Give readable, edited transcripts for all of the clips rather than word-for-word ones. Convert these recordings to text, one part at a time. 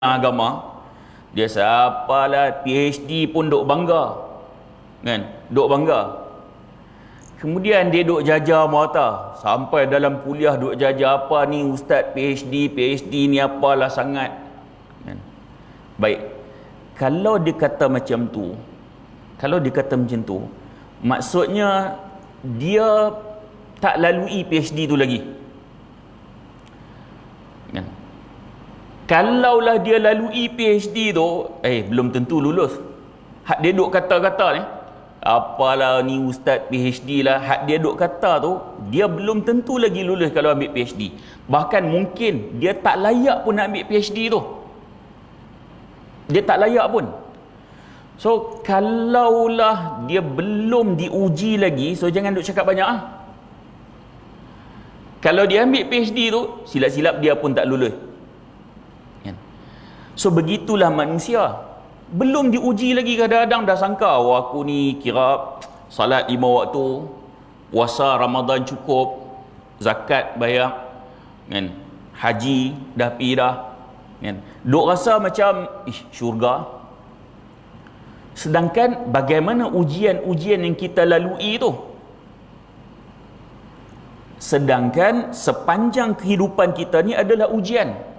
agama, dia siapalah PhD pun duk bangga, kan, duk bangga. Kemudian dia duk jajar mata sampai dalam kuliah, duk jajar apa ni ustaz PhD ni apalah sangat, kan. Baik, kalau dia kata macam tu, maksudnya dia tak lalui PhD tu lagi, kan. Kalaulah dia lalui PhD tu, belum tentu lulus. Hak dia duk kata-kata ni, apalah ni ustaz PhD lah, hak dia duk kata tu, dia belum tentu lagi lulus kalau ambil PhD. Bahkan mungkin dia tak layak pun nak ambil PhD tu. Dia tak layak pun. So kalaulah dia belum diuji lagi, so jangan duk cakap banyak ah. Kalau dia ambil PhD tu, silap-silap dia pun tak lulus. So begitulah manusia. Belum diuji lagi, kadang-kadang dah sangka, aku ni kira salat 5 waktu, puasa Ramadan cukup, zakat bayar, kan, haji dah pergi dah, kan. Duk rasa macam syurga. Sedangkan bagaimana ujian-ujian yang kita lalui tu? Sedangkan sepanjang kehidupan kita ni adalah ujian.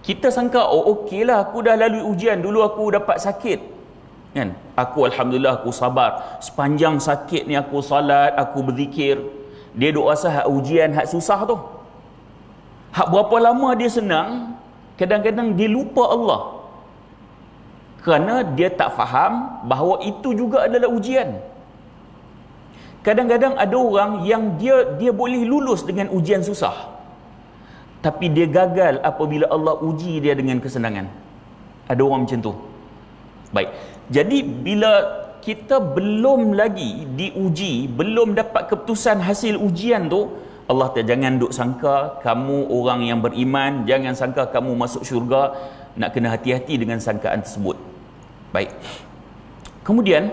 Kita sangka, okeylah, aku dah lalui ujian. Dulu aku dapat sakit, kan, aku alhamdulillah aku sabar. Sepanjang sakit ni aku salat, aku berzikir. Dia duk rasa hak ujian, hak susah tu, hak berapa lama dia senang, kadang-kadang dia lupa Allah. Kerana dia tak faham bahawa itu juga adalah ujian. Kadang-kadang ada orang yang dia boleh lulus dengan ujian susah, tapi dia gagal apabila Allah uji dia dengan kesenangan. Ada orang macam tu. Baik, jadi bila kita belum lagi diuji, belum dapat keputusan hasil ujian tu, Allah kata jangan duk sangka kamu orang yang beriman, jangan sangka kamu masuk syurga. Nak kena hati-hati dengan sangkaan tersebut. Baik, kemudian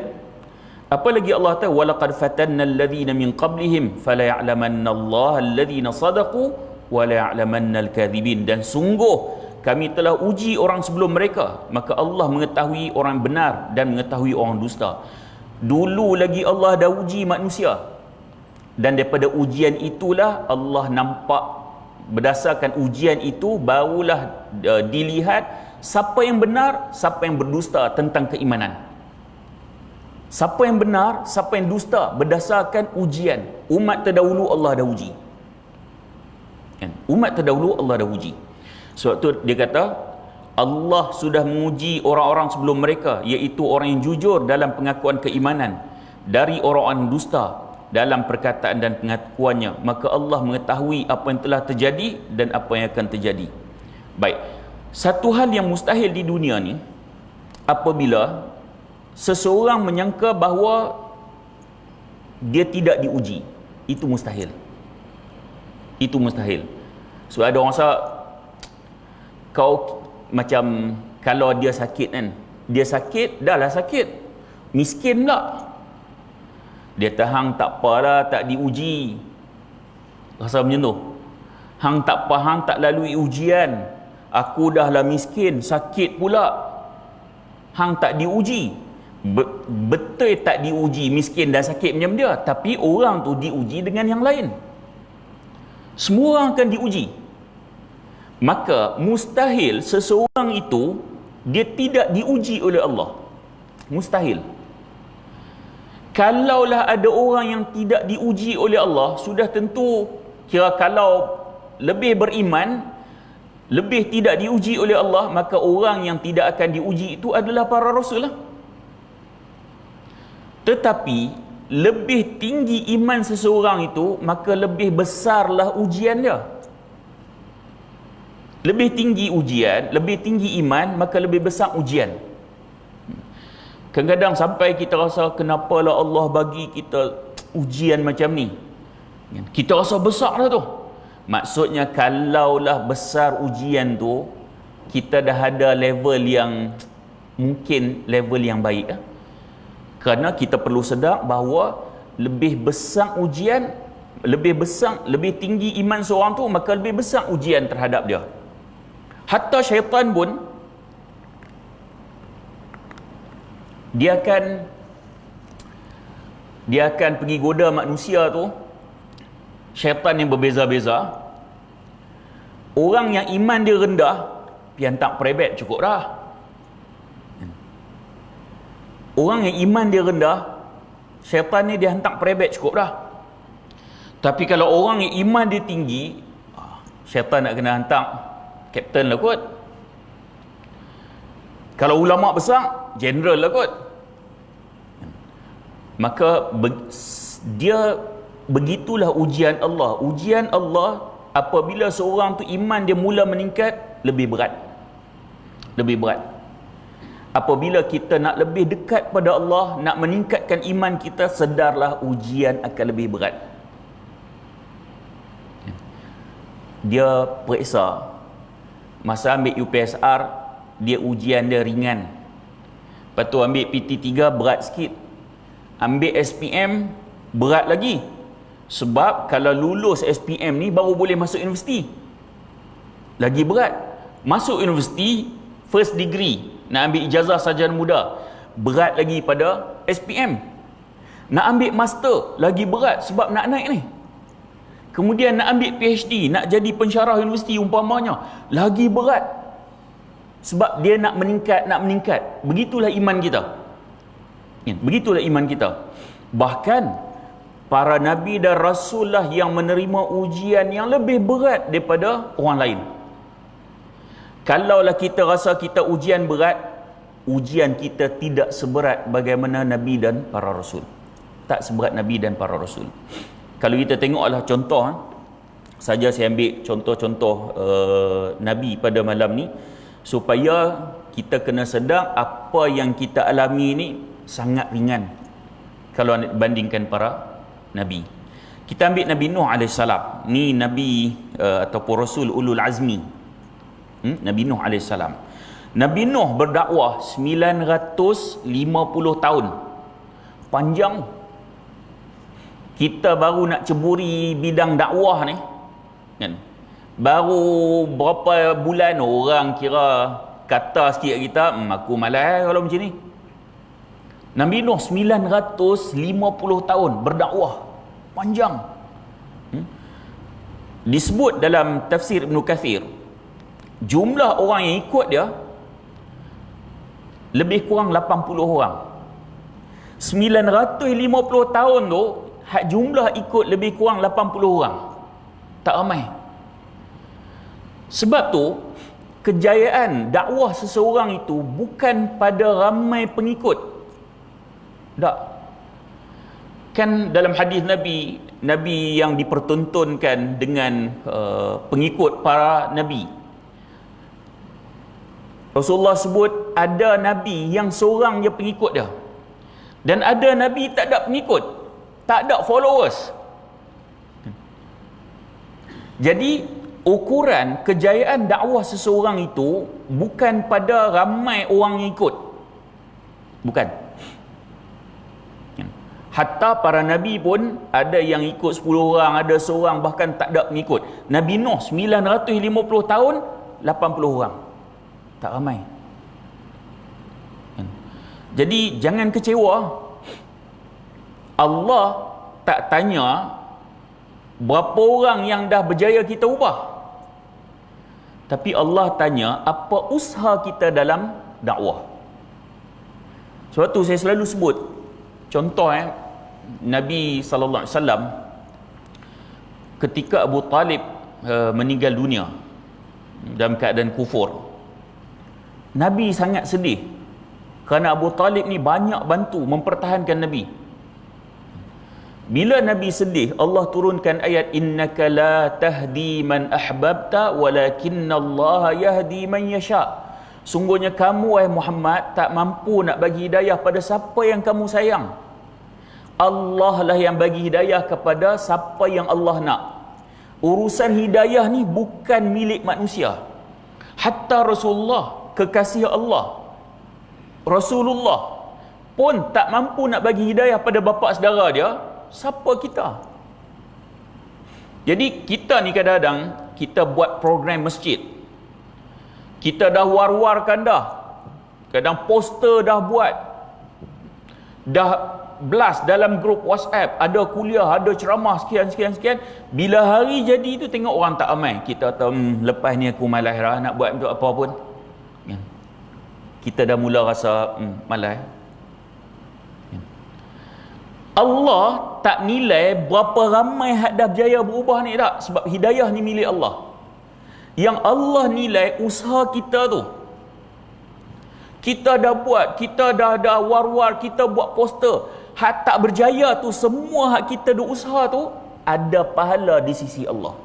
apa lagi Allah kata, walaqad fatanna alladhina min qablihim fala ya'lamanna Allah alladhina sadaqu wala ya'lamannal kadhibin. Dan sungguh kami telah uji orang sebelum mereka, maka Allah mengetahui orang benar dan mengetahui orang dusta. Dulu lagi Allah dah uji manusia, dan daripada ujian itulah Allah nampak, berdasarkan ujian itu barulah dilihat siapa yang benar, siapa yang berdusta tentang keimanan. Siapa yang benar, siapa yang dusta berdasarkan ujian. Umat terdahulu Allah dah uji, kan? Umat terdahulu Allah dah uji. Sebab tu dia kata Allah sudah menguji orang-orang sebelum mereka, iaitu orang yang jujur dalam pengakuan keimanan dari orang-orang dusta dalam perkataan dan pengakuannya. Maka Allah mengetahui apa yang telah terjadi dan apa yang akan terjadi. Baik, satu hal yang mustahil di dunia ni, apabila seseorang menyangka bahawa dia tidak diuji. Itu mustahil. Itu mustahil. Sebab ada orang rasa, kau macam kalau dia sakit kan, dia sakit, dah lah sakit, miskin pula, dia tahan tak apalah, tak diuji. Rasa macam tu. Hang tak apa, hang tak lalui ujian, aku dah lah miskin, sakit pula, hang tak diuji. Betul tak diuji, miskin dan sakit macam dia, tapi orang tu diuji dengan yang lain. Semua orang akan diuji. Maka mustahil seseorang itu dia tidak diuji oleh Allah. Mustahil. Kalaulah ada orang yang tidak diuji oleh Allah, sudah tentu kira kalau lebih beriman, lebih tidak diuji oleh Allah, maka orang yang tidak akan diuji itu adalah para rasul lah. Tetapi lebih tinggi iman seseorang itu, maka lebih besarlah ujian dia. Lebih tinggi ujian, lebih tinggi iman, maka lebih besar ujian. Kadang-kadang sampai kita rasa, kenapalah Allah bagi kita ujian macam ni? Kita rasa besar lah tu. Maksudnya kalaulah besar ujian tu, kita dah ada level yang mungkin level yang baik lah. Kerana kita perlu sedar bahawa lebih besar ujian, lebih tinggi iman seorang tu, maka lebih besar ujian terhadap dia. Hatta syaitan pun dia akan pergi goda manusia tu, syaitan yang berbeza-beza. Orang yang iman dia rendah, dia hantar perebet cukup dah. Orang yang iman dia rendah, syaitan ni dia hantar perebet cukup dah. Tapi kalau orang yang iman dia tinggi, syaitan nak kena hantar kapten lah kot. Kalau ulama besar, general lah kot. Maka dia begitulah ujian Allah. Ujian Allah apabila seorang tu iman dia mula meningkat, lebih berat. Lebih berat. Apabila kita nak lebih dekat pada Allah, nak meningkatkan iman kita, sedarlah ujian akan lebih berat. Dia periksa, masa ambil UPSR, dia ujian dia ringan. Lepas tu ambil PT3 berat sikit. Ambil SPM berat lagi. Sebab kalau lulus SPM ni baru boleh masuk universiti. Lagi berat. Masuk universiti first degree, nak ambil ijazah sarjana muda, berat lagi pada SPM. Nak ambil master lagi berat sebab nak naik ni. Kemudian nak ambil PhD, nak jadi pensyarah universiti umpamanya, lagi berat. Sebab dia nak meningkat. Begitulah iman kita. Begitulah iman kita. Bahkan para nabi dan rasul lah yang menerima ujian yang lebih berat daripada orang lain. Kalaulah kita rasa kita ujian berat, ujian kita tidak seberat bagaimana nabi dan para rasul. Tak seberat nabi dan para rasul. Kalau kita tengoklah contoh, saja saya ambil contoh-contoh nabi pada malam ni, supaya kita kena sedar apa yang kita alami ni sangat ringan kalau bandingkan para nabi. Kita ambil Nabi Nuh AS. Ni nabi ataupun rasul ulul azmi. Nabi Nuh AS. Nabi Nuh berdakwah 950 tahun. Panjang. Kita baru nak ceburi bidang dakwah ni, kan? Baru berapa bulan orang kira kata sikit kita, aku malas kalau macam ni. Nabi Nuh 950 tahun berdakwah. Panjang. Disebut dalam tafsir Ibn Kathir, jumlah orang yang ikut dia lebih kurang 80 orang. 950 tahun tu, jumlah ikut lebih kurang 80 orang. Tak ramai. Sebab tu, kejayaan dakwah seseorang itu bukan pada ramai pengikut. Tak. Kan dalam hadis Nabi, Nabi yang dipertontonkan dengan pengikut para Nabi. Rasulullah sebut ada Nabi yang seorang je pengikut dia. Dan ada Nabi tak ada pengikut. Tak ada followers. Jadi, ukuran kejayaan dakwah seseorang itu bukan pada ramai orang yang ikut. Bukan. Hatta para Nabi pun ada yang ikut 10 orang, ada seorang, bahkan tak ada pengikut. Nabi Nuh 950 tahun, 80 orang. Tak ramai. Jadi jangan kecewa. Allah tak tanya berapa orang yang dah berjaya kita ubah. Tapi Allah tanya apa usaha kita dalam dakwah. Sebab tu saya selalu sebut contoh Nabi SAW ketika Abu Talib meninggal dunia dalam keadaan kufur. Nabi sangat sedih kerana Abu Talib ni banyak bantu mempertahankan Nabi. Bila Nabi sedih, Allah turunkan ayat innaka la tahdi man ahbabta walakinallaha yahdi man yasha. Sungguhnya kamu wahai Muhammad tak mampu nak bagi hidayah pada siapa yang kamu sayang. Allah lah yang bagi hidayah kepada siapa yang Allah nak. Urusan hidayah ni bukan milik manusia. Hatta Rasulullah, kekasih Allah, Rasulullah pun tak mampu nak bagi hidayah pada bapa saudara dia. Siapa kita? Jadi kita ni kadang-kadang kita buat program masjid. Kita dah war-warkan dah. Kadang poster dah buat. Dah blast dalam grup WhatsApp. Ada kuliah, ada ceramah, sekian. Bila hari jadi tu tengok orang tak amal. Kita tahu, lepas ni aku malas dah nak buat untuk apa pun. Kita dah mula rasa malas. Allah tak nilai berapa ramai hak dah berjaya berubah ni tak. Sebab hidayah ni milik Allah. Yang Allah nilai usaha kita tu. Kita dah buat, kita dah war-war, kita buat poster. Hak tak berjaya tu, semua hak kita dah usaha tu, ada pahala di sisi Allah.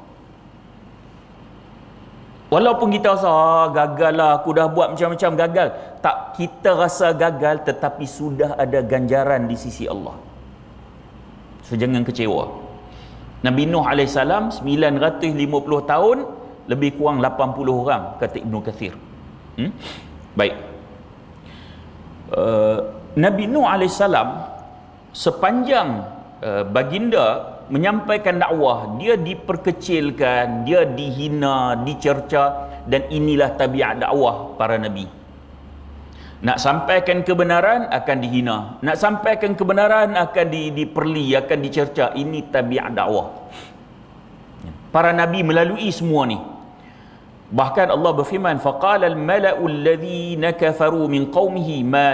Walaupun kita rasa, gagal lah, aku dah buat macam-macam, gagal. Tak, kita rasa gagal, tetapi sudah ada ganjaran di sisi Allah. So, jangan kecewa. Nabi Nuh AS, 950 tahun, lebih kurang 80 orang, kata Ibn Kathir. Baik. Nabi Nuh AS, sepanjang baginda menyampaikan dakwah, dia diperkecilkan, dia dihina, dicerca, dan inilah tabiat dakwah para nabi. Nak sampaikan kebenaran akan dihina, nak sampaikan kebenaran akan diperli, akan dicerca. Ini tabiat dakwah. Para nabi melalui semua ni. Bahkan Allah berfirman, faqala al-mala'u alladhina kafaru min qaumihi ma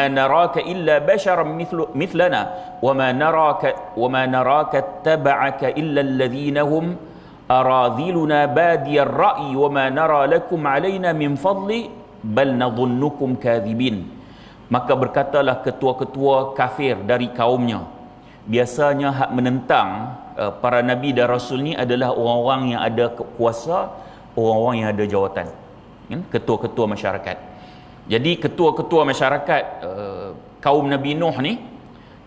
naraka illa basharan mithlana wa ma naraka ittaba'aka illa alladhina hum aradhiluna badiyar ra'yi wa ma nara lakum alaina min fadli bal nadhunnukum kadhibin. Maka berkatalah ketua-ketua kafir dari kaumnya. Biasanya hak menentang para nabi dan rasul ni adalah orang-orang yang ada kuasa, orang-orang yang ada jawatan, ketua-ketua masyarakat. Jadi ketua-ketua masyarakat kaum Nabi Nuh ni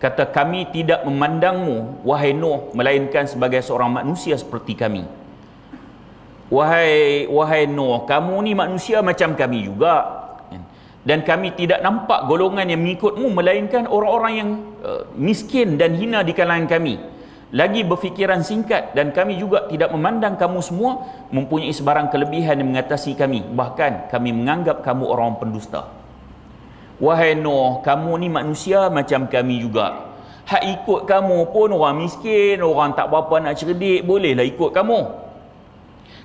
kata, kami tidak memandangmu wahai Nuh melainkan sebagai seorang manusia seperti kami. Wahai Nuh, kamu ni manusia macam kami juga, dan kami tidak nampak golongan yang mengikutmu melainkan orang-orang yang miskin dan hina di kalangan kami, lagi berfikiran singkat, dan kami juga tidak memandang kamu semua mempunyai sebarang kelebihan yang mengatasi kami, bahkan kami menganggap kamu orang pendusta. Wahai Nuh, kamu ni manusia macam kami juga. Hak ikut kamu pun orang miskin, orang tak berapa nak cerdik, bolehlah ikut kamu.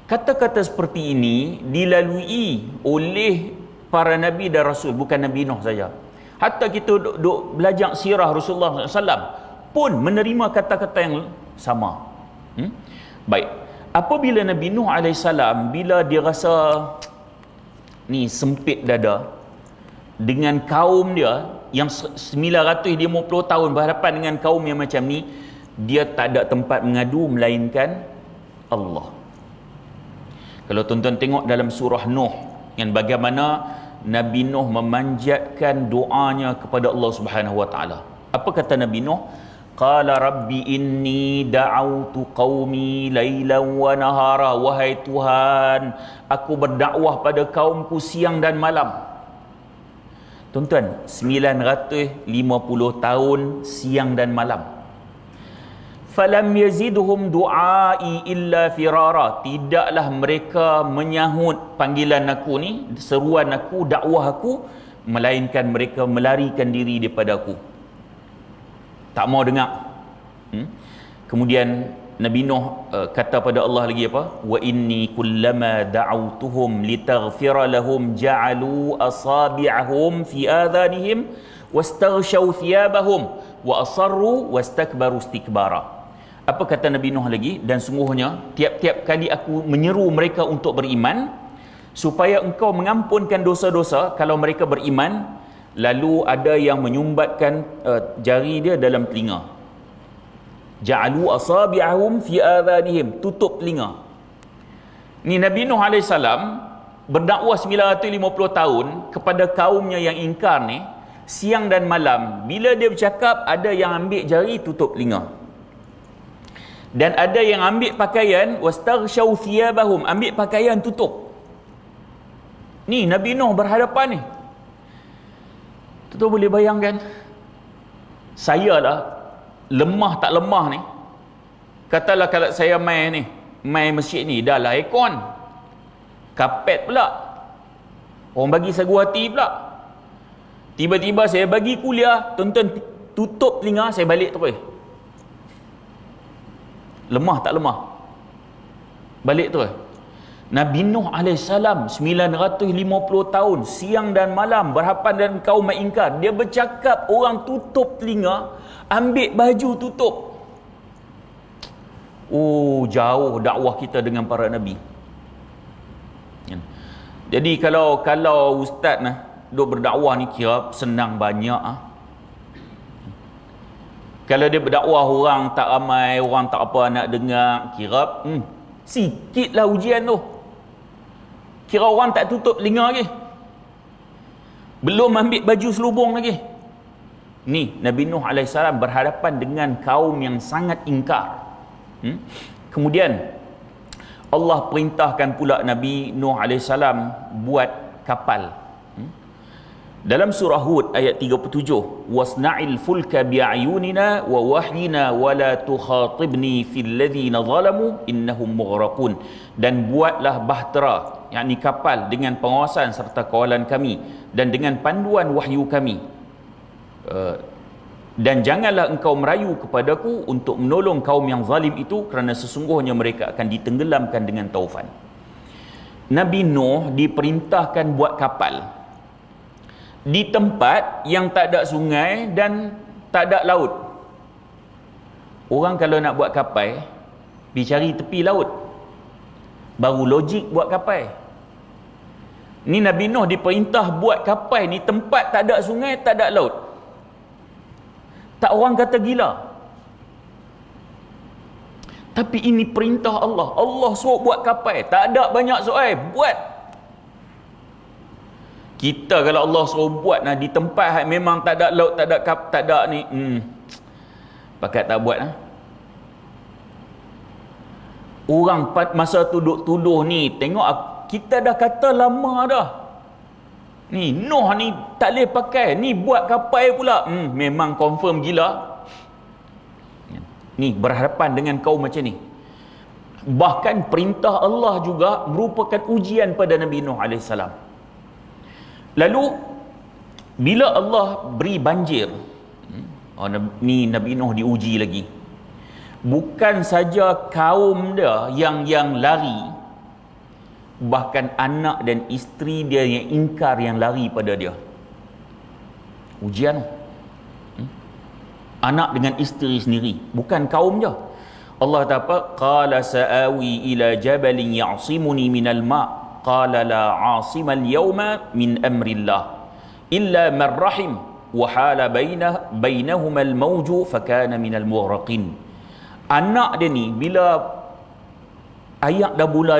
Kata-kata seperti ini dilalui oleh para nabi dan rasul, bukan Nabi Nuh saja. Hatta kita duk belajar sirah Rasulullah SAW pun menerima kata-kata yang sama. Baik. Apabila Nabi Nuh AS, bila dia rasa ni sempit dada dengan kaum dia yang 950 tahun berhadapan dengan kaum yang macam ni, dia tak ada tempat mengadu melainkan Allah. Kalau tuan-tuan tengok dalam surah Nuh, yang bagaimana Nabi Nuh memanjatkan doanya kepada Allah Subhanahu wa taala. Apa kata Nabi Nuh? Qala rabbi inni da'autu qaumi lailan wa nahara. Wahai Tuhan, aku berdakwah pada kaumku siang dan malam. Tuan-tuan, 950 tahun siang dan malam. Falam yazidhum du'ai illa firara. Tidaklah mereka menyahut panggilan aku ni, seruan aku, dakwah aku, melainkan mereka melarikan diri daripada aku. Tak mau dengar. Kemudian Nabi Nuh kata pada Allah lagi apa? Wa inni kullama da'awtuhum litaghfira lahum ja'alu asabi'ahum fi adhanihim wastaghshaw thiyabahum wa asarru wastakbaru istikbara. Apa kata Nabi Nuh lagi? Dan sungguhnya tiap-tiap kali aku menyeru mereka untuk beriman supaya engkau mengampunkan dosa-dosa kalau mereka beriman, lalu ada yang menyumbatkan jari dia dalam telinga. Ja'alu asabi'ahum fi adhanihim, tutup telinga. Ni Nabi Nuh AS berdakwah 950 tahun kepada kaumnya yang ingkar ni, siang dan malam. Bila dia bercakap, ada yang ambil jari tutup telinga, dan ada yang ambil pakaian wastaghshaw thiyabahum, ambil pakaian tutup. Ni Nabi Nuh berhadapan ni. Tuan boleh bayangkan, saya lah lemah tak lemah ni, katalah kalau saya main masjid ni, dah lah aircon, Kapet pula. Orang bagi sagu hati pula. Tiba-tiba saya bagi kuliah, tuan-tuan tutup telinga, saya balik terus. Lemah tak lemah? Balik terus. Nabi Nuh AS 950 tahun siang dan malam berhadapan dengan kaum yang ingkar. Dia bercakap, orang tutup telinga, ambil baju tutup. Oh, jauh dakwah kita dengan para nabi. Jadi kalau ustaz duk berdakwah ni kira senang banyak Kalau dia berdakwah orang tak ramai, orang tak apa nak dengar, kira sikitlah ujian tu. Kira orang tak tutup telinga lagi. Belum ambil baju selubung lagi. Ni Nabi Nuh AS berhadapan dengan kaum yang sangat ingkar. Kemudian Allah perintahkan pula Nabi Nuh AS buat kapal. Dalam surah Hud ayat 37, wasna'il fulka bi'ayunina wa wahyina wa la tukhatibni fil ladzina zalamu innahum mughraqun. Dan buatlah bahtera, yakni kapal, dengan pengawasan serta kawalan kami dan dengan panduan wahyu kami. Dan janganlah engkau merayu kepadaku untuk menolong kaum yang zalim itu, kerana sesungguhnya mereka akan ditenggelamkan dengan taufan. Nabi Nuh diperintahkan buat kapal di tempat yang tak ada sungai dan tak ada laut. Orang kalau nak buat kapal, pergi cari tepi laut, baru logik buat kapal. Ni Nabi Nuh diperintah buat kapal ni tempat tak ada sungai, tak ada laut. Tak orang kata gila. Tapi ini perintah Allah. Allah suruh buat kapal, tak ada banyak soal, buat. Kita kalau Allah suruh buat di tempat memang tak ada laut, tak ada tak ada ni, pakat tak buat Orang masa tuduh ni, tengok kita dah kata lama dah. Ni Nuh ni tak boleh pakai, ni buat kapal pula. Memang confirm gila. Ni berhadapan dengan kaum macam ni. Bahkan perintah Allah juga merupakan ujian pada Nabi Nuh AS. Lalu bila Allah beri banjir, ni Nabi Nuh diuji lagi. Bukan saja kaum dia yang lari, bahkan anak dan isteri dia yang ingkar, yang lari pada dia. Ujian. Anak dengan isteri sendiri, bukan kaum je. Allah kata apa? Qala sa'awi ila jabalin ya'simuni minal ma'. Qala la 'asimal yawma min amrillah illa man rahim wa hala bainahuma al-mawju fakana minal mughraqin. Anak dia ni bila air dah mula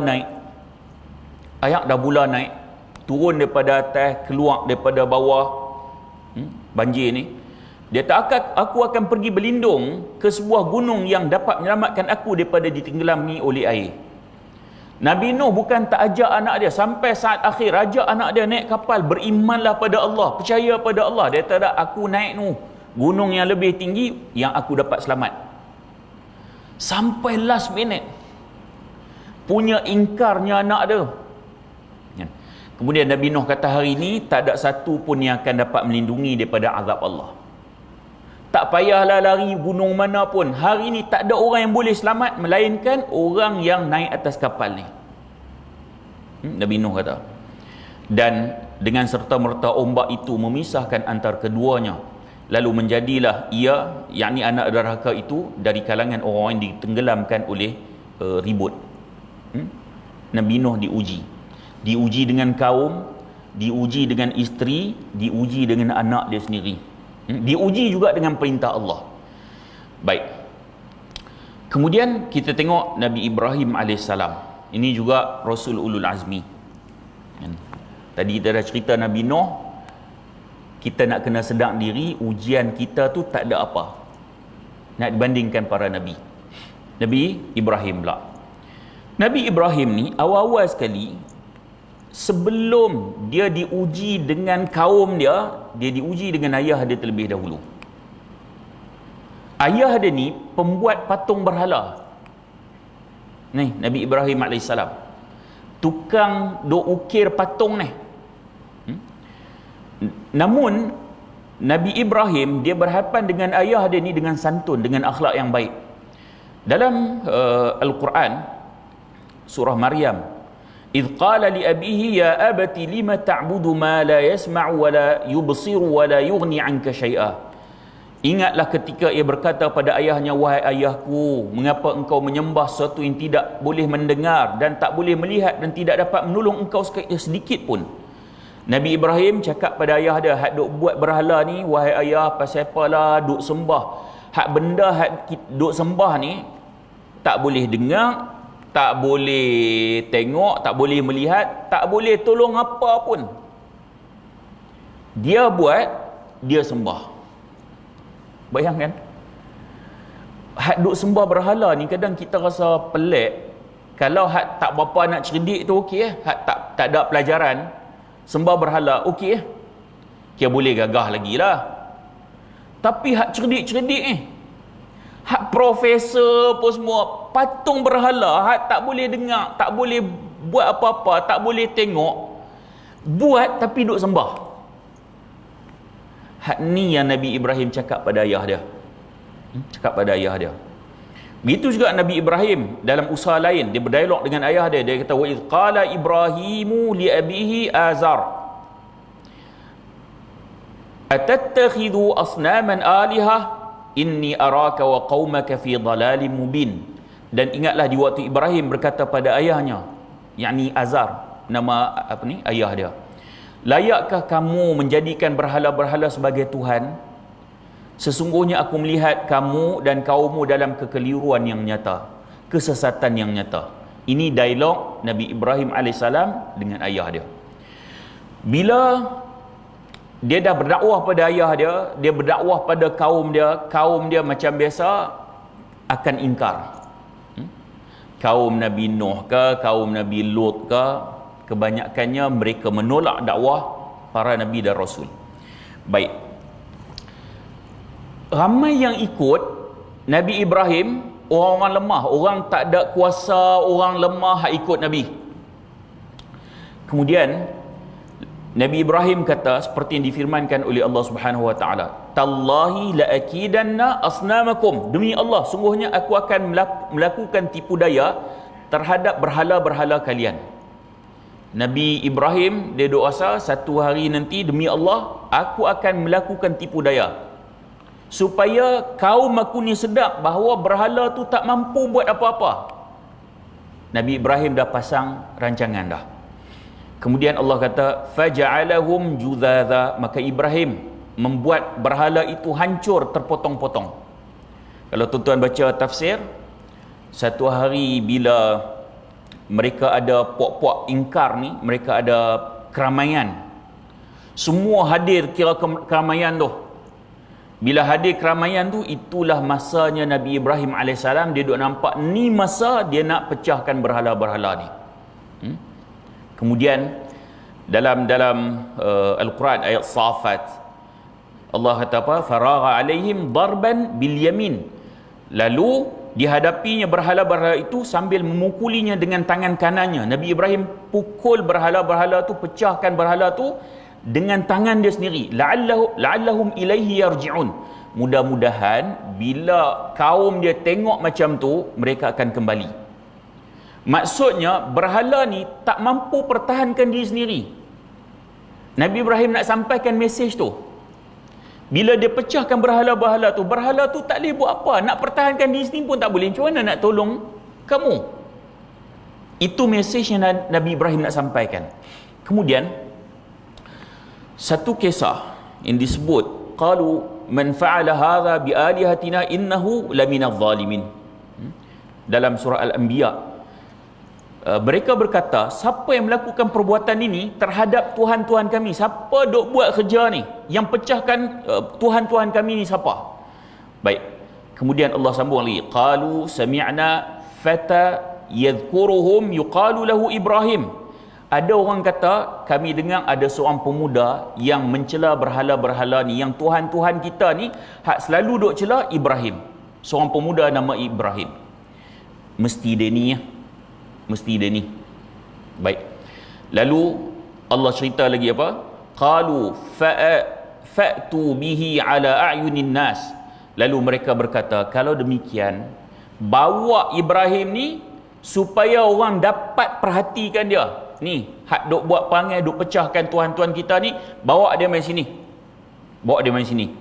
naik, turun daripada atas, keluar daripada bawah, banjir ni, dia tak aku akan pergi berlindung ke sebuah gunung yang dapat menyelamatkan aku daripada ditenggelami oleh air. Nabi Nuh bukan tak ajak anak dia, sampai saat akhir ajak anak dia naik kapal, berimanlah pada Allah, percaya pada Allah. Dia tak, aku naik gunung yang lebih tinggi yang aku dapat selamat. Sampai last minute punya ingkarnya anak dia. Kemudian Nabi Nuh kata, hari ini tak ada satu pun yang akan dapat melindungi daripada azab Allah. Tak payahlah lari gunung mana pun, hari ini tak ada orang yang boleh selamat melainkan orang yang naik atas kapal ni. Nabi Nuh kata. Dan dengan serta-merta ombak itu memisahkan antara keduanya, lalu menjadilah ia, yakni anak derhaka itu, dari kalangan orang yang ditenggelamkan oleh ribut. Nabi Nuh diuji dengan kaum, diuji dengan isteri, diuji dengan anak dia sendiri. Diuji juga dengan perintah Allah. Baik. Kemudian kita tengok Nabi Ibrahim AS. Ini juga Rasul Ulul Azmi. Tadi kita dah cerita Nabi Nuh. Kita nak kena sedar diri, ujian kita tu tak ada apa nak dibandingkan para Nabi. Nabi Ibrahim pula. Nabi Ibrahim ni awal-awal sekali, sebelum dia diuji dengan kaum dia diuji dengan ayah dia terlebih dahulu. Ayah dia ni pembuat patung berhala. Ni Nabi Ibrahim AS. tukang duk ukir patung ni. Namun Nabi Ibrahim dia berhadapan dengan ayah dia ni dengan santun, dengan akhlak yang baik. Dalam Al-Quran surah Maryam, "Idh qala li abihi ya abati lima ta'budu ma la yasma'u wa la yubsiru wa la yughni 'anka syai'a." Ingatlah ketika ia berkata pada ayahnya, "Wahai ayahku, mengapa engkau menyembah sesuatu yang tidak boleh mendengar dan tak boleh melihat dan tidak dapat menolong engkau sedikit pun?" Nabi Ibrahim cakap pada ayah dia, "Hak duk buat berhala ni, wahai ayah, pasal apalah duk sembah? Hak benda hak duk sembah ni tak boleh dengar, tak boleh tengok, tak boleh melihat, tak boleh tolong apa pun. Dia buat, dia sembah." Bayangkan, hak duk sembah berhala ni kadang kita rasa pelik. Kalau hak tak berapa nak cerdik tu okey, hak tak ada pelajaran, sembah berhala okey, dia boleh gagah lagi lah. Tapi hak cerdik-cerdik ni, hak profesor pun semua, patung berhala, hak tak boleh dengar, tak boleh buat apa-apa, tak boleh tengok, buat tapi duk sembah. Hak ni yang Nabi Ibrahim cakap pada ayah dia. Cakap pada ayah dia. Begitu juga Nabi Ibrahim dalam usaha lain, dia berdialog dengan ayah dia. Dia kata, "Wa idh qala Ibrahimu li abihi Azar, atattakhidhu asnaman alihah inni araka wa qaumaka fi dhalalin mubin." Dan ingatlah di waktu Ibrahim berkata pada ayahnya, yakni Azar, nama ayah dia, "Layakkah kamu menjadikan berhala-berhala sebagai Tuhan? Sesungguhnya aku melihat kamu dan kaummu dalam kekeliruan yang nyata, kesesatan yang nyata." Ini dialog Nabi Ibrahim AS dengan ayah dia. Bila dia dah berdakwah pada ayah dia berdakwah pada kaum dia macam biasa akan ingkar. Kaum Nabi Nuh ke, kaum Nabi Lut ke, kebanyakannya mereka menolak dakwah para Nabi dan Rasul. Baik, ramai yang ikut Nabi Ibrahim, orang-orang lemah, orang tak ada kuasa, orang lemah ikut Nabi. Kemudian Nabi Ibrahim kata seperti yang difirmankan oleh Allah Subhanahu wa taala, "Tallahi la akidanna asnamakum." Demi Allah, sungguhnya aku akan melakukan tipu daya terhadap berhala-berhala kalian. Nabi Ibrahim dia doa, satu hari nanti demi Allah aku akan melakukan tipu daya supaya kaum aku ni sedap bahawa berhala tu tak mampu buat apa-apa. Nabi Ibrahim dah pasang rancangan dah. Kemudian Allah kata, "Faja'alahum judadha." Maka Ibrahim membuat berhala itu hancur, terpotong-potong. Kalau tuan-tuan baca tafsir, satu hari bila mereka ada puak-puak ingkar ni, mereka ada keramaian, semua hadir kira keramaian tu. Bila hadir keramaian tu, itulah masanya Nabi Ibrahim AS dia duk nampak ni masa dia nak pecahkan berhala-berhala ni. Kemudian dalam Al-Quran ayat Safat, Allah kata apa? "Faragha alaihim darban bil yamin." Lalu dihadapinya berhala-berhala itu sambil memukulinya dengan tangan kanannya. Nabi Ibrahim pukul berhala-berhala tu, pecahkan berhala tu dengan tangan dia sendiri. La'allahum ilaihi yarji'un. Mudah-mudahan bila kaum dia tengok macam tu, mereka akan kembali. Maksudnya berhala ni tak mampu pertahankan diri sendiri. Nabi Ibrahim nak sampaikan mesej tu. Bila dia pecahkan berhala tu tak boleh buat apa, nak pertahankan diri sendiri pun tak boleh. Macam mana nak tolong kamu? Itu mesej yang Nabi Ibrahim nak sampaikan. Kemudian satu kisah yang disebut, qalu man fa'ala hadha bi alihatina innahu laminadh zalimin. Dalam surah Al-Anbiya, mereka berkata, siapa yang melakukan perbuatan ini terhadap Tuhan-Tuhan kami? Siapa duk buat kerja ni? Yang pecahkan Tuhan-Tuhan kami ni siapa? Baik. Kemudian Allah sambung lagi. Qalu sami'na fata yadhkuruhum yuqalu lahu Ibrahim. Ada orang kata, kami dengar ada seorang pemuda yang mencela berhala-berhala ni, yang Tuhan-Tuhan kita ni hak selalu duk cela Ibrahim. Seorang pemuda nama Ibrahim. Mesti dia ni ya. Mesti dia ni. Baik. Lalu Allah cerita lagi apa? Qalu fa'tu bihi ala a'yunin nas. Lalu mereka berkata, kalau demikian, bawa Ibrahim ni supaya orang dapat perhatikan dia. Ni, hak duk buat perangai, duk pecahkan tuan-tuan kita ni, bawa dia main sini. Bawa dia main sini.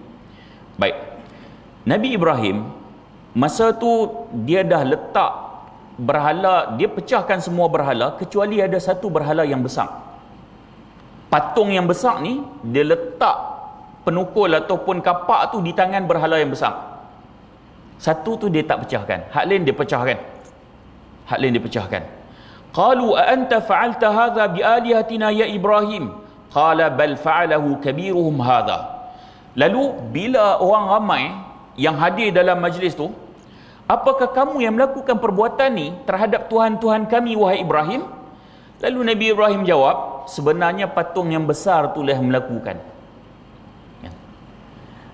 Baik. Nabi Ibrahim, masa tu dia dah letak berhala, dia pecahkan semua berhala kecuali ada satu berhala yang besar. Patung yang besar ni dia letak penukul ataupun kapak tu di tangan berhala yang besar. Satu tu dia tak pecahkan, hak lain dia pecahkan. Hak lain dia pecahkan. Qalu a anta fa'alta hadha bi alihatina ya Ibrahim? Qala bal fa'alahu kabiruhum hadha. Lalu bila orang ramai yang hadir dalam majlis tu, apakah kamu yang melakukan perbuatan ni terhadap Tuhan-Tuhan kami, wahai Ibrahim? Lalu Nabi Ibrahim jawab, sebenarnya patung yang besar itulah yang melakukan.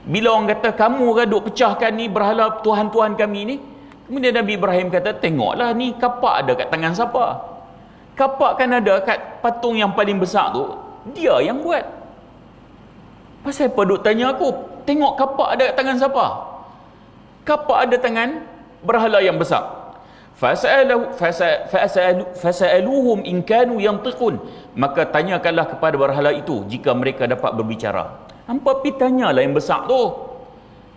Bila orang kata, kamu kan duk pecahkan ni berhala Tuhan-Tuhan kami ni, kemudian Nabi Ibrahim kata, tengoklah ni kapak ada kat tangan siapa? Kapak kan ada kat patung yang paling besar tu, dia yang buat. Pasal apa duk tanya aku? Tengok kapak ada kat tangan siapa? Kapak ada tangan berhala yang besar. Fasa'aluhum in kanu yantiqun. Maka tanyakanlah kepada berhala itu jika mereka dapat berbicara. Hampa pergi tanyalah yang besar tu.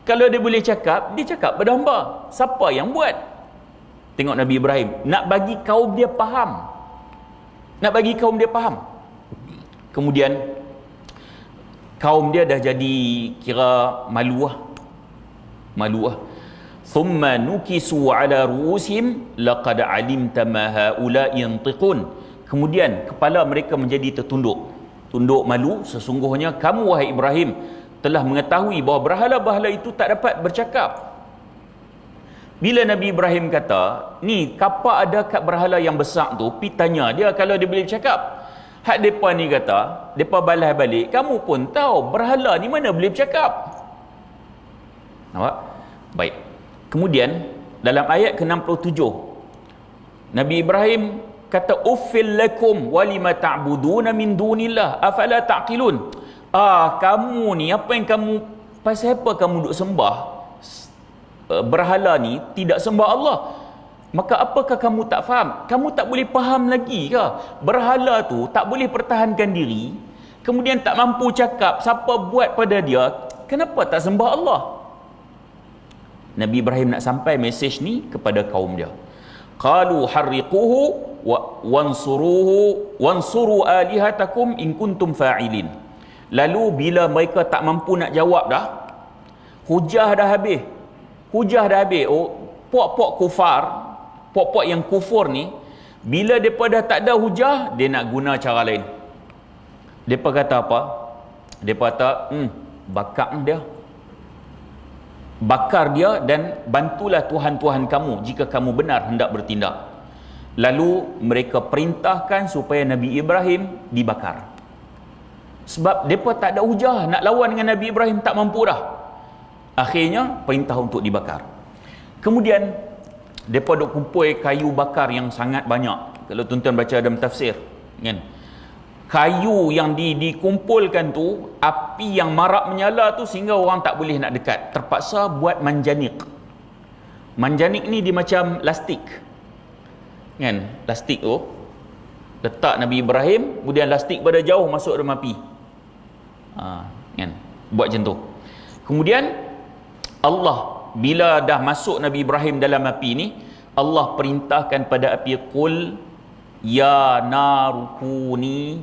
Kalau dia boleh cakap, dia cakap pada hamba. Siapa yang buat? Tengok Nabi Ibrahim, nak bagi kaum dia faham. Nak bagi kaum dia faham. Kemudian kaum dia dah jadi kira malu lah. Thumma nukisu ala ru'usihim laqad alimta ma haula yantiqun. Kemudian kepala mereka menjadi tertunduk. Tunduk malu, sesungguhnya kamu wahai Ibrahim telah mengetahui bahawa berhala-berhala itu tak dapat bercakap. Bila Nabi Ibrahim kata, ni kapak ada kat berhala yang besar tu, pi tanya dia kalau dia boleh bercakap. Hak depa ni kata, depa balas balik, kamu pun tahu berhala ni mana boleh bercakap. Nampak? Baik. Kemudian dalam ayat ke-67 Nabi Ibrahim kata, uffil lakum walima ta'buduna min dunillah afala taqilun. Kamu ni, apa yang kamu, pasal apa kamu duk sembah berhala ni, tidak sembah Allah? Maka apakah kamu tak faham? Kamu tak boleh faham lagi ke? Berhala tu tak boleh pertahankan diri, kemudian tak mampu cakap, siapa buat pada dia, kenapa tak sembah Allah? Nabi Ibrahim nak sampai mesej ni kepada kaum dia. Qalu harriquhu wansuru alihatakum in kuntum fa'ilin. Lalu bila mereka tak mampu nak jawab dah, hujah dah habis. Puak-puak kufar, puak-puak yang kufur ni, bila mereka dah tak ada hujah, dia nak guna cara lain. Mereka kata apa? Mereka kata, bakar dia dan bantulah Tuhan-Tuhan kamu jika kamu benar hendak bertindak. Lalu mereka perintahkan supaya Nabi Ibrahim dibakar. Sebab mereka tak ada hujah nak lawan dengan Nabi Ibrahim, tak mampu dah. Akhirnya perintah untuk dibakar. Kemudian mereka duk kumpul kayu bakar yang sangat banyak. Kalau tuan-tuan baca dalam tafsir, kan? Kayu yang dikumpulkan tu, api yang marak menyala tu sehingga orang tak boleh nak dekat. Terpaksa buat manjanik. Manjanik ni dia macam lastik. Kan? Lastik tu letak Nabi Ibrahim, kemudian lastik pada jauh masuk dalam api. Kan? Buat macam tu. Kemudian Allah bila dah masuk Nabi Ibrahim dalam api ni, Allah perintahkan pada api, qul ya narukuni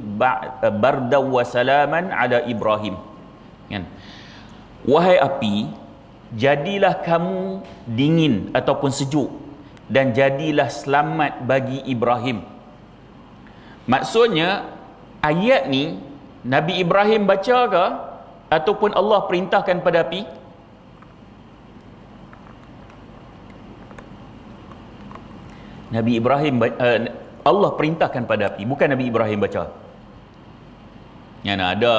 barda wa salaman ala Ibrahim. Kan? Wahai api, jadilah kamu dingin ataupun sejuk, dan jadilah selamat bagi Ibrahim. Maksudnya ayat ni Nabi Ibrahim baca ke ataupun Allah perintahkan pada api? Nabi Ibrahim Allah perintahkan pada api, bukan Nabi Ibrahim baca. Yang ada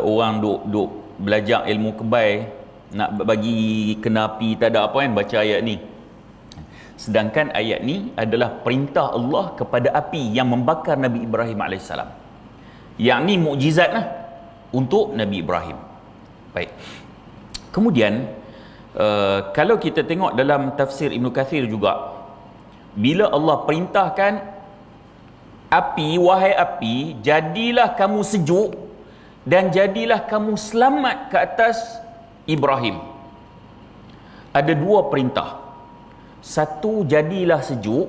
orang duk belajar ilmu kebai, nak bagi kena api tak ada apa kan, baca ayat ni. Sedangkan ayat ni adalah perintah Allah kepada api yang membakar Nabi Ibrahim AS. Yang ni mukjizat lah untuk Nabi Ibrahim. Baik. Kemudian kalau kita tengok dalam tafsir Ibn Kathir juga, bila Allah perintahkan api, wahai api, jadilah kamu sejuk dan jadilah kamu selamat ke atas Ibrahim. Ada dua perintah. Satu, jadilah sejuk.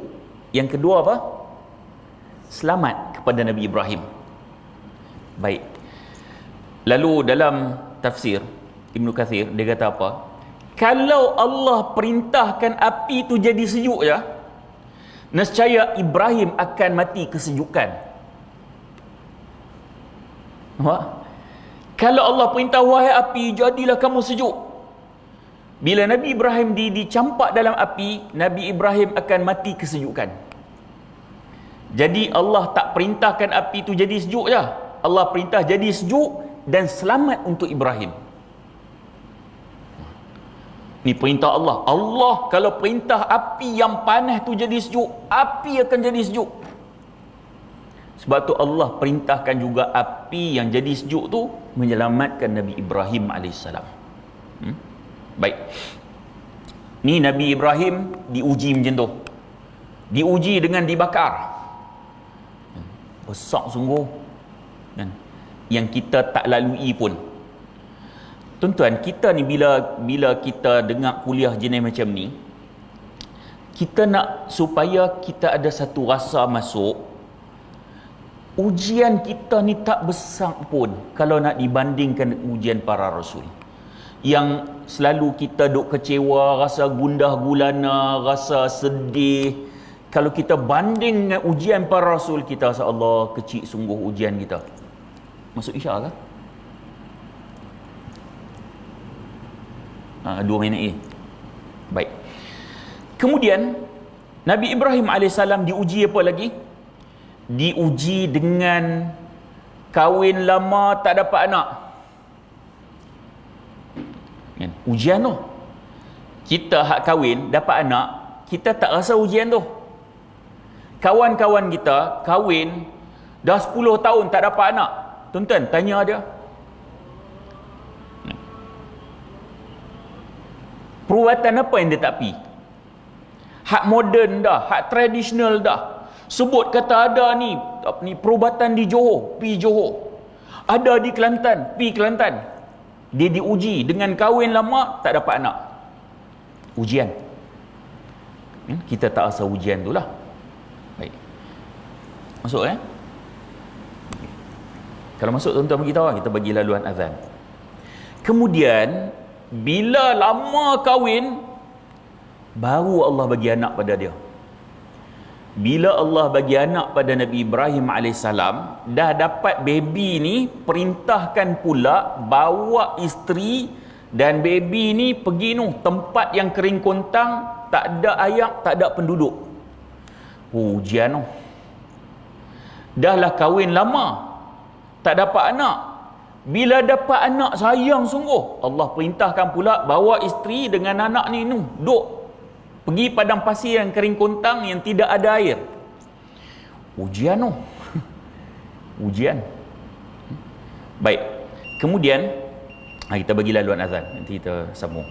Yang kedua apa? Selamat kepada Nabi Ibrahim. Baik. Lalu dalam tafsir Ibn Kathir, dia kata apa? Kalau Allah perintahkan api itu jadi sejuk ya, nescaya Ibrahim akan mati kesejukan. Nampak? Kalau Allah perintah, wahai api, jadilah kamu sejuk. Bila Nabi Ibrahim dicampak dalam api, Nabi Ibrahim akan mati kesejukan. Jadi Allah tak perintahkan api itu jadi sejuk je. Allah perintah jadi sejuk dan selamat untuk Ibrahim. Ni perintah Allah. Allah kalau perintah api yang panas tu jadi sejuk, api akan jadi sejuk. Sebab tu Allah perintahkan juga api yang jadi sejuk tu menyelamatkan Nabi Ibrahim AS. Baik. Ni Nabi Ibrahim diuji macam tu. Diuji dengan dibakar. Besar sungguh. Yang kita tak lalui pun. Tuan-tuan, kita ni bila kita dengar kuliah jenis macam ni, kita nak supaya kita ada satu rasa masuk, ujian kita ni tak besar pun kalau nak dibandingkan ujian para rasul. Yang selalu kita duk kecewa, rasa gundah gulana, rasa sedih. Kalau kita banding dengan ujian para rasul, kita rasa Allah kecil sungguh ujian kita. Masuk isyak ke? 2 minit Baik. Kemudian Nabi Ibrahim AS diuji apa lagi? Diuji dengan kahwin lama tak dapat anak. Ujian tu. Kita hak kahwin dapat anak, kita tak rasa ujian tu. Kawan-kawan kita kahwin dah 10 tahun tak dapat anak. Tuan-tuan, tanya dia. Perubatan apa yang dia tak pi? Hak moden dah, hak tradisional dah. Sebut kata ada ni perubatan di Johor, pi Johor. Ada di Kelantan, pi Kelantan. Dia diuji dengan kahwin lama tak dapat anak. Ujian. Kita tak rasa ujian tu lah. Baik. Masuk Kalau masuk tuan-tuan beritahu, kita bagi laluan azan. Kemudian bila lama kahwin, baru Allah bagi anak pada dia. Bila Allah bagi anak pada Nabi Ibrahim AS, dah dapat baby ni, perintahkan pula bawa isteri dan baby ni pergi tempat yang kering kontang, tak ada ayak, tak ada penduduk. Ujian tu. Dah lah kahwin lama, tak dapat anak. Bila dapat anak, sayang sungguh. Allah perintahkan pula bawa isteri dengan anak ni duk pergi padang pasir yang kering kontang yang tidak ada air. Ujian tu. Ujian. Baik. Kemudian kita bagi laluan azan. Nanti kita sambung.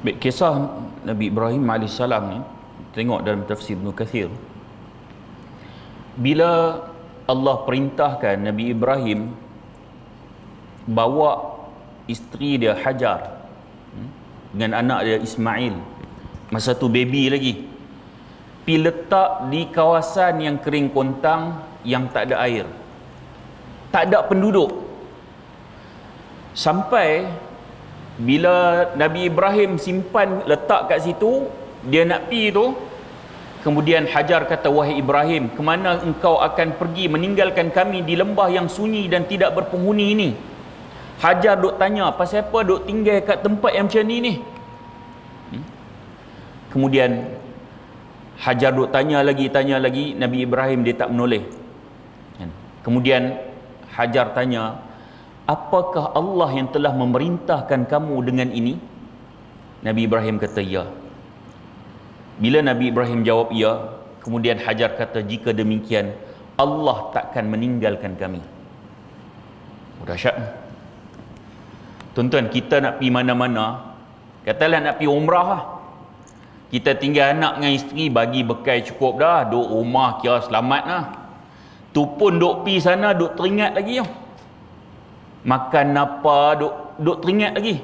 Baik, kisah Nabi Ibrahim AS ni, tengok dalam tafsir Ibn Kathir, bila Allah perintahkan Nabi Ibrahim bawa isteri dia Hajar dengan anak dia Ismail, masa tu baby lagi, pi letak di kawasan yang kering kontang, yang tak ada air, tak ada penduduk, sampai bila Nabi Ibrahim simpan letak kat situ, dia nak pi tu, kemudian Hajar kata, wahai Ibrahim, kemana engkau akan pergi meninggalkan kami di lembah yang sunyi dan tidak berpenghuni ini? Hajar duk tanya, pasal apa duk tinggal kat tempat yang macam ni? Kemudian Hajar duk tanya lagi, Nabi Ibrahim dia tak menoleh. Kemudian Hajar tanya, apakah Allah yang telah memerintahkan kamu dengan ini? Nabi Ibrahim kata ya. Bila Nabi Ibrahim jawab ya, kemudian Hajar kata, jika demikian Allah takkan meninggalkan kami. Dahsyat. Tuan-tuan, kita nak pergi mana-mana, katalah nak pergi umrah lah, kita tinggal anak dengan isteri, bagi bekal cukup dah, duk rumah kira selamat lah. Tu pun duk pergi sana, duk teringat lagi yo. Makan apa, duk teringat lagi.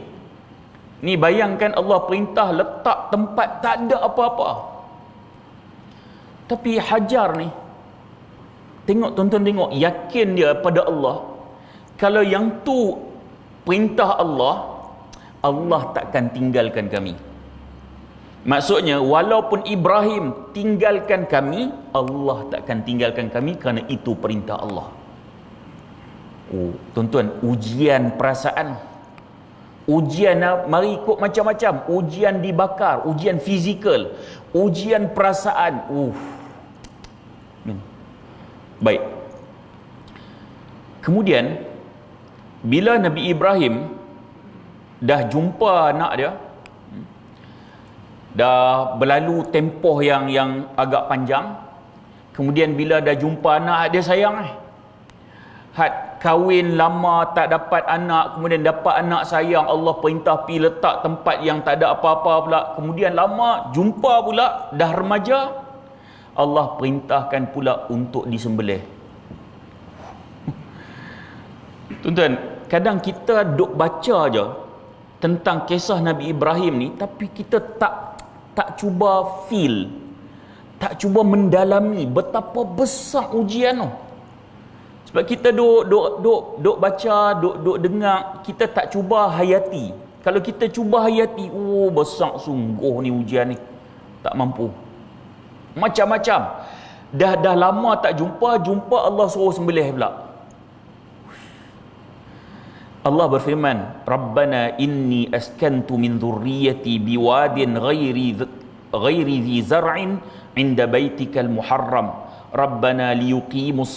Ni bayangkan Allah perintah letak tempat tak ada apa-apa. Tapi Hajar ni, tengok tuan-tuan, tengok, yakin dia pada Allah, kalau yang tu perintah Allah, Allah takkan tinggalkan kami. Maksudnya, walaupun Ibrahim tinggalkan kami, Allah takkan tinggalkan kami kerana itu perintah Allah. Oh, tuan-tuan, ujian perasaan, ujian, mari ikut macam-macam, ujian dibakar, ujian fizikal, ujian perasaan. Baik. Kemudian bila Nabi Ibrahim dah jumpa anak dia, dah berlalu tempoh yang agak panjang, kemudian bila dah jumpa anak dia sayang, had kahwin lama tak dapat anak, kemudian dapat anak sayang, Allah perintah pi letak tempat yang tak ada apa-apa pula, kemudian lama jumpa pula, dah remaja, Allah perintahkan pula untuk disembelih. Tuan-tuan, kadang kita duk baca je tentang kisah Nabi Ibrahim ni, tapi kita tak cuba feel, tak cuba mendalami betapa besar ujian tu. Sebab kita duk baca, duk dengar, kita tak cuba hayati. Kalau kita cuba hayati, besar sungguh ni ujian ni, tak mampu. Macam-macam. Dah lama tak jumpa Allah suruh sembelih pula. Allah berfirman, Rabbana inni askantu min dhurriyyati biwadin ghairi dhi zar'in inda baitikal muharram. Rabbana liyuqimus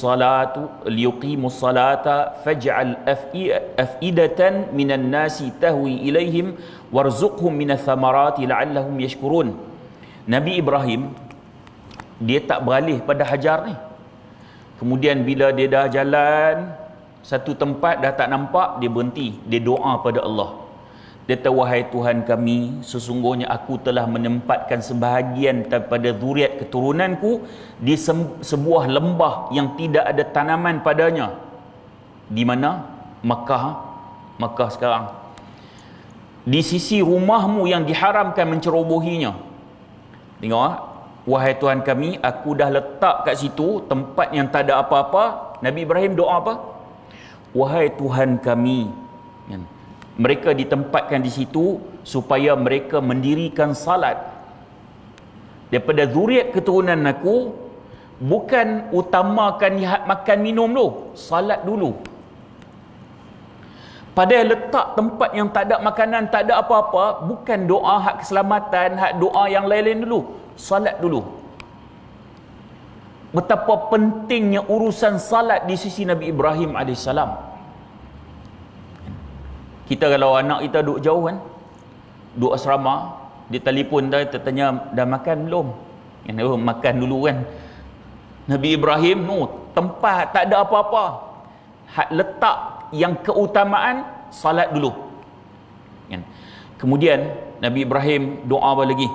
salata faj'al af'idatan minan nasi tahwi ilaihim warzuqhum minats thamarati la'allahum yashkurun. Nabi Ibrahim dia tak beralih pada Hajar ni. Kemudian bila dia dah jalan satu tempat dah tak nampak, dia berhenti, dia doa pada Allah. Dia kata, wahai Tuhan kami, sesungguhnya aku telah menempatkan sebahagian daripada zuriat keturunanku di sebuah lembah yang tidak ada tanaman padanya. Di mana? Makkah sekarang. Di sisi rumahmu yang diharamkan mencerobohinya. Tengok, wahai Tuhan kami, aku dah letak kat situ tempat yang tak ada apa-apa. Nabi Ibrahim doa apa? Wahai Tuhan kami, mereka ditempatkan di situ supaya mereka mendirikan salat. Daripada zuriat keturunan aku, bukan utamakan makan minum dulu, salat dulu. Padahal letak tempat yang tak ada makanan, tak ada apa-apa, bukan doa hak keselamatan, hak doa yang lain-lain dulu, salat dulu. Betapa pentingnya urusan salat di sisi Nabi Ibrahim AS. Kita kalau anak kita duduk jauh kan, duduk asrama, dia telefon dah, tanya dah makan belum? Yang makan dulu kan. Nabi Ibrahim tempat tak ada apa-apa, hak letak yang keutamaan salat dulu. Kemudian Nabi Ibrahim doa apa lagi?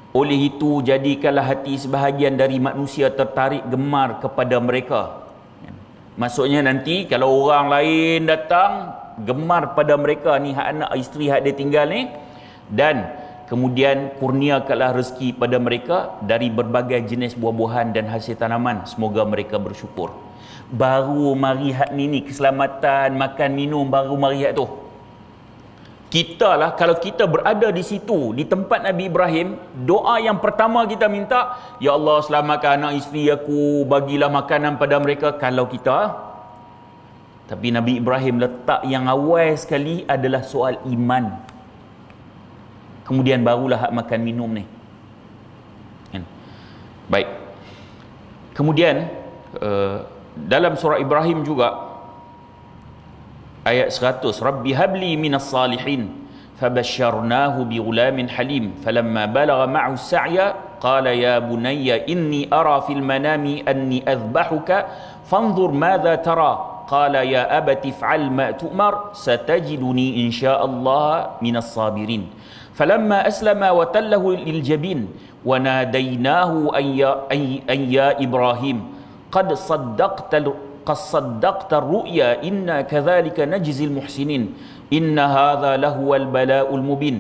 Oleh itu jadikanlah hati sebahagian dari manusia tertarik gemar kepada mereka. Maksudnya nanti kalau orang lain datang gemar pada mereka ni, hak anak isteri hak dia tinggal ni, dan kemudian kurniakanlah rezeki pada mereka dari berbagai jenis buah-buahan dan hasil tanaman, semoga mereka bersyukur. Baru mari hak ni keselamatan makan minum, baru mari hak tu. Kita lah, kalau kita berada di situ, di tempat Nabi Ibrahim, doa yang pertama kita minta, ya Allah selamatkan anak isteri aku, bagilah makanan pada mereka. Kalau kita, tapi Nabi Ibrahim letak yang awal sekali adalah soal iman, kemudian barulah hak makan minum ni. Baik, kemudian dalam surah Ibrahim juga ayat 100, Rabbi habli minas salihin fabasyarnahu bighulamin halim falamma balagha ma'hu as-sa'ya qala ya bunayya inni ara fil manami anni adhbahuka fanzur madza tara qala ya abati if'al ma tu'mar satajiduni insyaallah minas sabirin falamma aslama wa tallahu lil jabin wa nadaynahu an ya Ibrahim qad صدقت الرؤيا إنا كذلك نجزي المحسنين إن هذا لهو البلاء المبين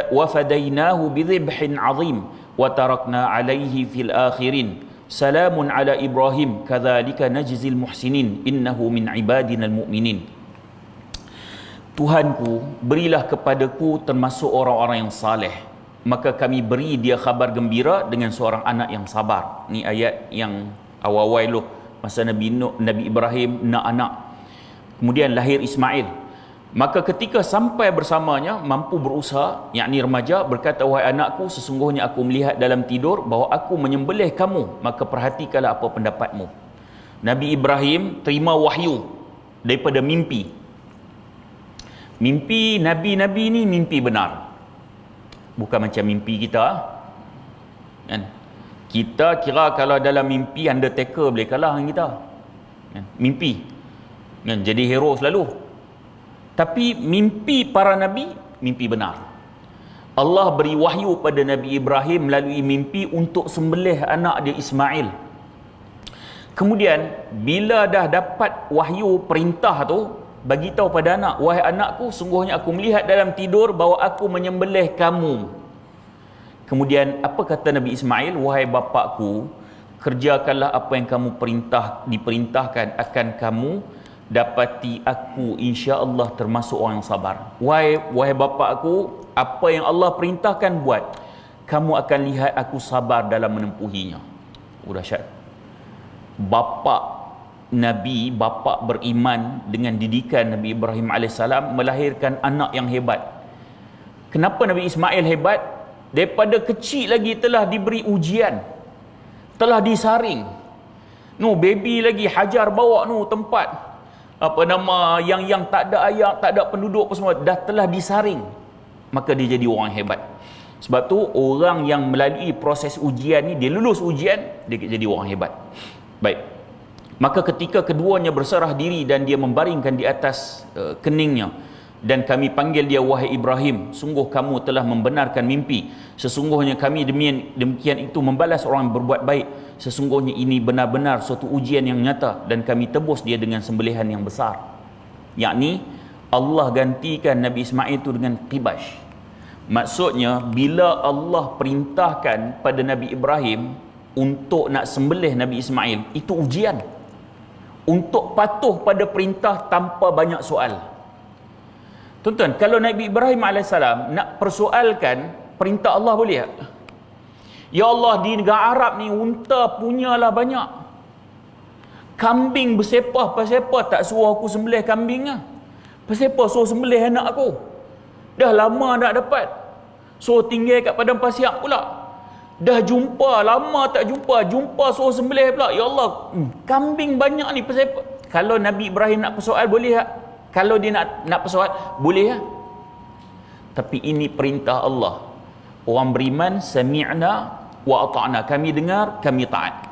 وفديناه بذبح عظيم وتركنا عليه في الآخرين سلام على إبراهيم كذلك نجزي المحسنين إنه من عبادنا المؤمنين. Tuhanku, berilah kepadaku termasuk orang-orang yang saleh, maka kami beri dia khabar gembira dengan seorang anak yang sabar. Ni ayat yang awal-awal dulu, masa Nabi Ibrahim nak anak, kemudian lahir Ismail. Maka ketika sampai bersamanya, mampu berusaha, yakni remaja, berkata, wahai anakku, sesungguhnya aku melihat dalam tidur bahawa aku menyembelih kamu, maka perhatikanlah apa pendapatmu. Nabi Ibrahim terima wahyu daripada mimpi. Mimpi Nabi-Nabi ni mimpi benar, bukan macam mimpi kita, kan? Kita kira kalau dalam mimpi Undertaker boleh kalah dengan kita, kan? Mimpi, kan? Jadi hero selalu. Tapi mimpi para Nabi, mimpi benar. Allah beri wahyu pada Nabi Ibrahim melalui mimpi untuk sembelih anak dia Ismail. Kemudian bila dah dapat wahyu perintah tu, bagi tahu pada anak, wahai anakku, sungguhnya aku melihat dalam tidur bahawa aku menyembelih kamu. Kemudian apa kata Nabi Ismail? Wahai bapakku, kerjakanlah apa yang kamu diperintahkan, akan kamu dapati aku insya-Allah termasuk orang yang sabar. Wahai bapakku, apa yang Allah perintahkan buat, kamu akan lihat aku sabar dalam menempuhinya. Dahsyat. Bapa Nabi, bapa beriman dengan didikan Nabi Ibrahim AS melahirkan anak yang hebat. Kenapa Nabi Ismail hebat? Daripada kecil lagi telah diberi ujian, telah disaring. Baby lagi hajar bawa tempat apa nama yang tak ada ayah, tak ada penduduk apa semua, dah telah disaring. Maka dia jadi orang hebat. Sebab tu orang yang melalui proses ujian ni, dia lulus ujian, dia jadi orang hebat. Baik. Maka ketika keduanya berserah diri dan dia membaringkan di atas keningnya, dan kami panggil dia, wahai Ibrahim, sungguh kamu telah membenarkan mimpi. Sesungguhnya kami demikian itu membalas orang yang berbuat baik. Sesungguhnya ini benar-benar suatu ujian yang nyata, dan kami tebus dia dengan sembelihan yang besar. Yakni Allah gantikan Nabi Ismail itu dengan qibash. Maksudnya bila Allah perintahkan pada Nabi Ibrahim untuk nak sembelih Nabi Ismail, itu ujian. Untuk patuh pada perintah tanpa banyak soal. Tuan-tuan, kalau Nabi Ibrahim AS nak persoalkan perintah Allah, boleh tak? Ya Allah, di negara Arab ni unta punyalah banyak, kambing bersepah-sepah, tak suruh aku sembelih kambingnya. Bersepah suruh sembelih anak aku. Dah lama tak dapat, suruh tinggal kat padang pasir pula. Dah jumpa, lama tak jumpa suruh sembelih pula. Ya Allah, kambing banyak ni bersepah. Kalau Nabi Ibrahim nak persoal, boleh tak? Kalau dia nak persoal, boleh ya. Tapi ini perintah Allah. Orang beriman, sami'na wa ata'na, kami dengar, kami taat.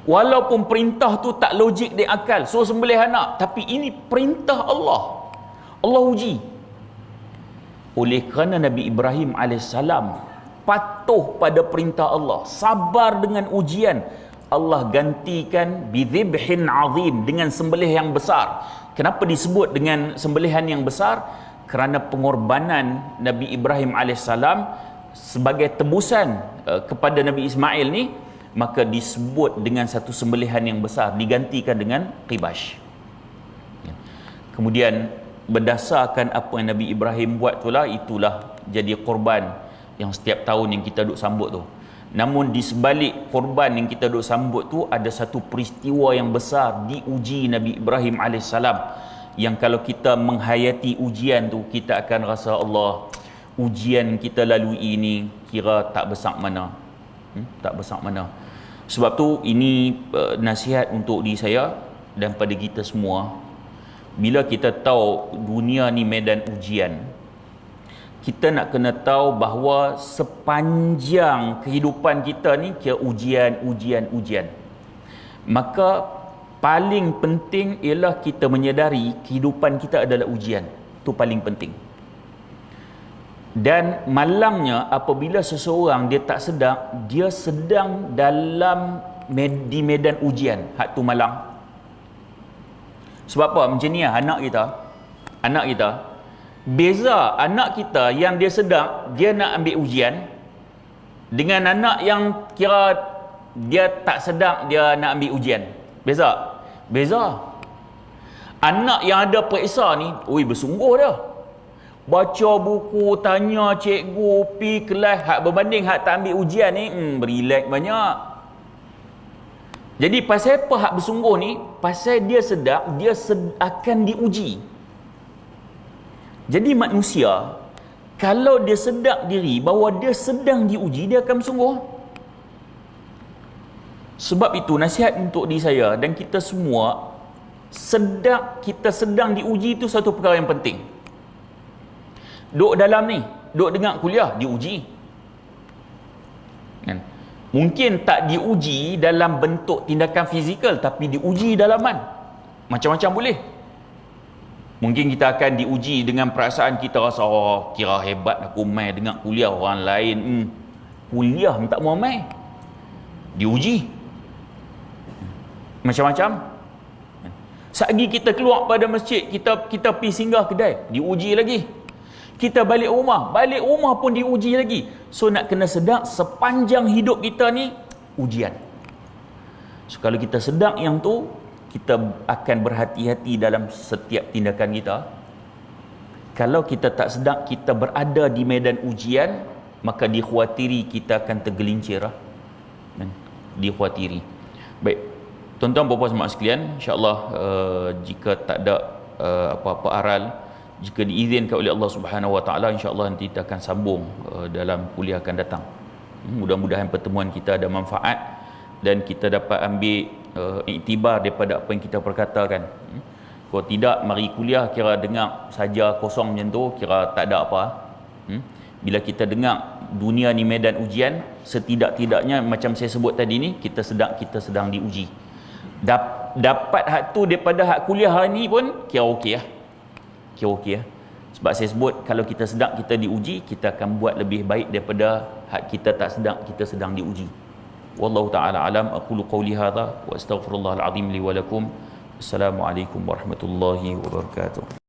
Walaupun perintah tu tak logik di akal, suruh sembelih anak, tapi ini perintah Allah. Allah uji. Oleh kerana Nabi Ibrahim alaihissalam patuh pada perintah Allah, sabar dengan ujian, Allah gantikan bidhibhin azim, dengan sembelih yang besar. Kenapa disebut dengan sembelihan yang besar? Kerana pengorbanan Nabi Ibrahim alaihissalam sebagai tebusan kepada Nabi Ismail ni, maka disebut dengan satu sembelihan yang besar, digantikan dengan qibash. Kemudian berdasarkan apa yang Nabi Ibrahim buat itulah jadi korban yang setiap tahun yang kita duk sambut tu. Namun di sebalik korban yang kita duk sambut tu, ada satu peristiwa yang besar diuji Nabi Ibrahim alaihissalam, yang kalau kita menghayati ujian tu, kita akan rasa, Allah, ujian kita lalui ini kira tak besar mana, tak besar mana. Sebab tu ini nasihat untuk diri saya dan pada kita semua. Bila kita tahu dunia ni medan ujian, kita nak kena tahu bahawa sepanjang kehidupan kita ni kira ujian. Maka paling penting ialah kita menyedari kehidupan kita adalah ujian. Itu paling penting. Dan malangnya apabila seseorang dia tak sedar, dia sedang di medan ujian. Hak tu malang. Sebab apa? Macam ni lah, anak kita beza anak kita yang dia sedang dia nak ambil ujian dengan anak yang kira dia tak sedang dia nak ambil ujian. Beza. Anak yang ada periksa ni, bersungguh dah. Baca buku, tanya cikgu, pi kelas, hak berbanding hak tak ambil ujian ni, berilek banyak. Jadi pasal apa hak bersungguh ni? Pasal dia sedar dia akan diuji. Jadi manusia, kalau dia sedar diri bahawa dia sedang diuji, dia akan bersungguh. Sebab itu nasihat untuk diri saya dan kita semua, sedar kita sedang diuji itu satu perkara yang penting. Duk dalam ni, duk dengar kuliah, diuji. Kan? Mungkin tak diuji dalam bentuk tindakan fizikal, tapi diuji dalaman. Macam-macam boleh. Mungkin kita akan diuji dengan perasaan kita rasa, kira hebat aku main dengar kuliah orang lain. Kuliah tak mau main. Diuji. Macam-macam. Sagi kita keluar pada masjid, kita pergi singgah kedai, diuji lagi. Kita balik rumah pun diuji lagi. So nak kena sedar sepanjang hidup kita ni ujian. So kalau kita sedar yang tu, kita akan berhati-hati dalam setiap tindakan kita. Kalau kita tak sedar kita berada di medan ujian, maka dikhawatiri kita akan tergelincir. Dikhawatiri. Baik, tuan-tuan puan-puan semua sekalian, insya-Allah jika tak ada apa-apa aral, jika diizinkan oleh Allah Subhanahu Wa Taala, insya-Allah nanti kita akan sambung dalam kuliah akan datang. Mudah-mudahan pertemuan kita ada manfaat dan kita dapat ambil iktibar daripada apa yang kita perkatakan. Kalau tidak, mari kuliah kira dengar saja kosong macam tu, kira tak ada apa. Bila kita dengar dunia ni medan ujian, setidak-tidaknya macam saya sebut tadi ni, kita sedang diuji. Dapat hak tu daripada hak kuliah hari ni pun kira okey lah. Sebab saya sebut, kalau kita sedang kita diuji, kita akan buat lebih baik daripada hak kita tak sedang kita sedang diuji. Wallahu taala alam. Aqulu qawli hadha wa astaghfirullahal azim li wa lakum. Assalamualaikum warahmatullahi wabarakatuh.